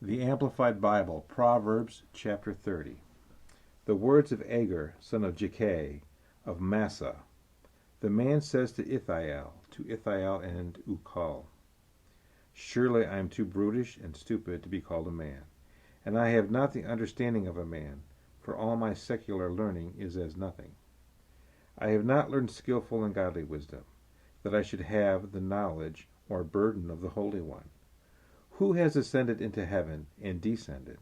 The Amplified Bible, Proverbs chapter 30. The words of Agur, son of Jakeh, of Massa. The man says to Ithiel and Ukal, Surely I am too brutish and stupid to be called a man, and I have not the understanding of a man, for all my secular learning is as nothing. I have not learned skillful and godly wisdom, that I should have the knowledge or burden of the Holy One. Who has ascended into heaven and descended?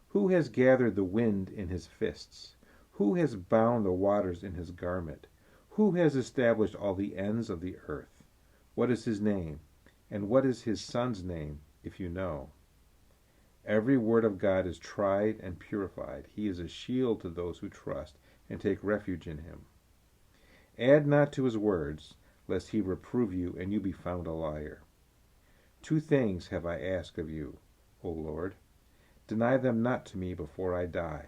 Who has gathered the wind in his fists? Who has bound the waters in his garment? Who has established all the ends of the earth? What is his name? And what is his son's name, if you know? Every word of God is tried and purified. He is a shield to those who trust and take refuge in him. Add not to his words, lest he reprove you and you be found a liar. 2 things have I asked of you, O Lord. Deny them not to me before I die.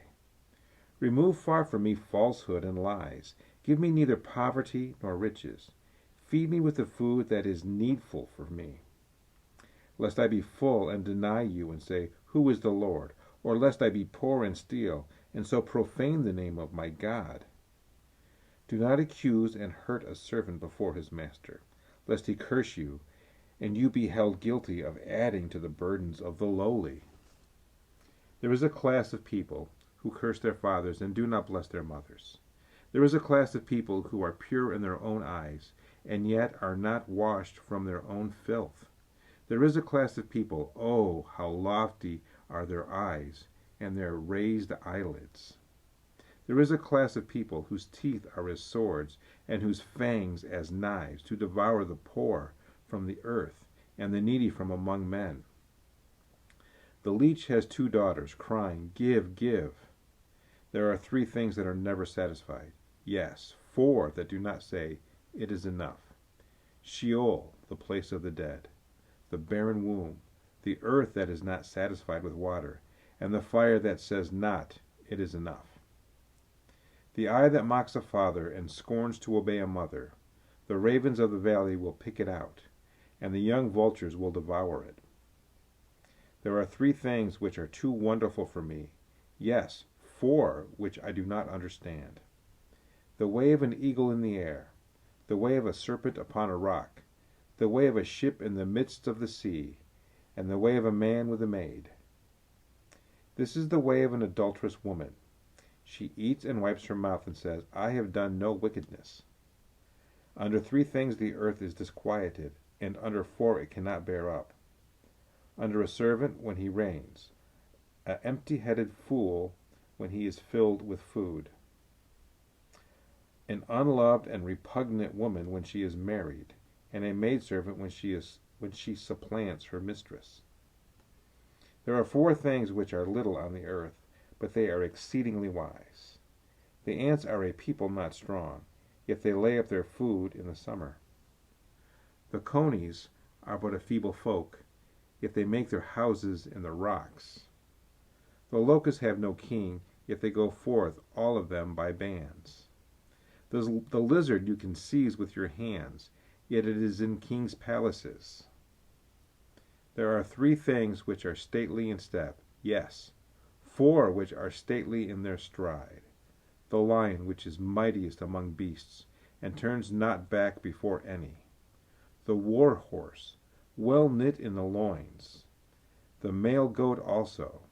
Remove far from me falsehood and lies. Give me neither poverty nor riches. Feed me with the food that is needful for me. Lest I be full and deny you and say, Who is the Lord? Or lest I be poor and steal, and so profane the name of my God. Do not accuse and hurt a servant before his master, lest he curse you, and you be held guilty of adding to the burdens of the lowly. There is a class of people who curse their fathers and do not bless their mothers. There is a class of people who are pure in their own eyes, and yet are not washed from their own filth. There is a class of people, oh, how lofty are their eyes, and their raised eyelids. There is a class of people whose teeth are as swords, and whose fangs as knives, to devour the poor from the earth, and the needy from among men. The leech has 2 daughters, crying, Give, give. There are 3 things that are never satisfied. Yes, 4 that do not say, It is enough. Sheol, the place of the dead, the barren womb, the earth that is not satisfied with water, and the fire that says not, It is enough. The eye that mocks a father and scorns to obey a mother, the ravens of the valley will pick it out, and the young vultures will devour it. There are 3 things which are too wonderful for me, yes, 4 which I do not understand. The way of an eagle in the air, the way of a serpent upon a rock, the way of a ship in the midst of the sea, and the way of a man with a maid. This is the way of an adulterous woman. She eats and wipes her mouth and says, I have done no wickedness. Under 3 things the earth is disquieted, and under 4 it cannot bear up. Under a servant when he reigns, an empty-headed fool when he is filled with food, an unloved and repugnant woman when she is married, and a maidservant when she supplants her mistress. There are 4 things which are little on the earth, but they are exceedingly wise. The ants are a people not strong, yet they lay up their food in the summer. The conies are but a feeble folk, yet they make their houses in the rocks. The locusts have no king, yet they go forth, all of them by bands. The lizard you can seize with your hands, yet it is in kings' palaces. There are 3 things which are stately in step, yes, 4 which are stately in their stride. The lion which is mightiest among beasts, and turns not back before any. The war horse, well knit in the loins. The male goat also,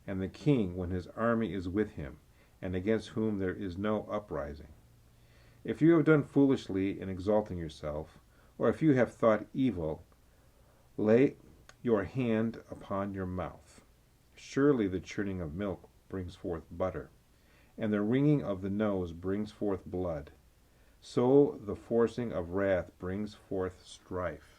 and the king when his army is with him, and against whom there is no uprising. If you have done foolishly in exalting yourself, or if you have thought evil, lay your hand upon your mouth. Surely the churning of milk brings forth butter, and the wringing of the nose brings forth blood. So the forcing of wrath brings forth strife.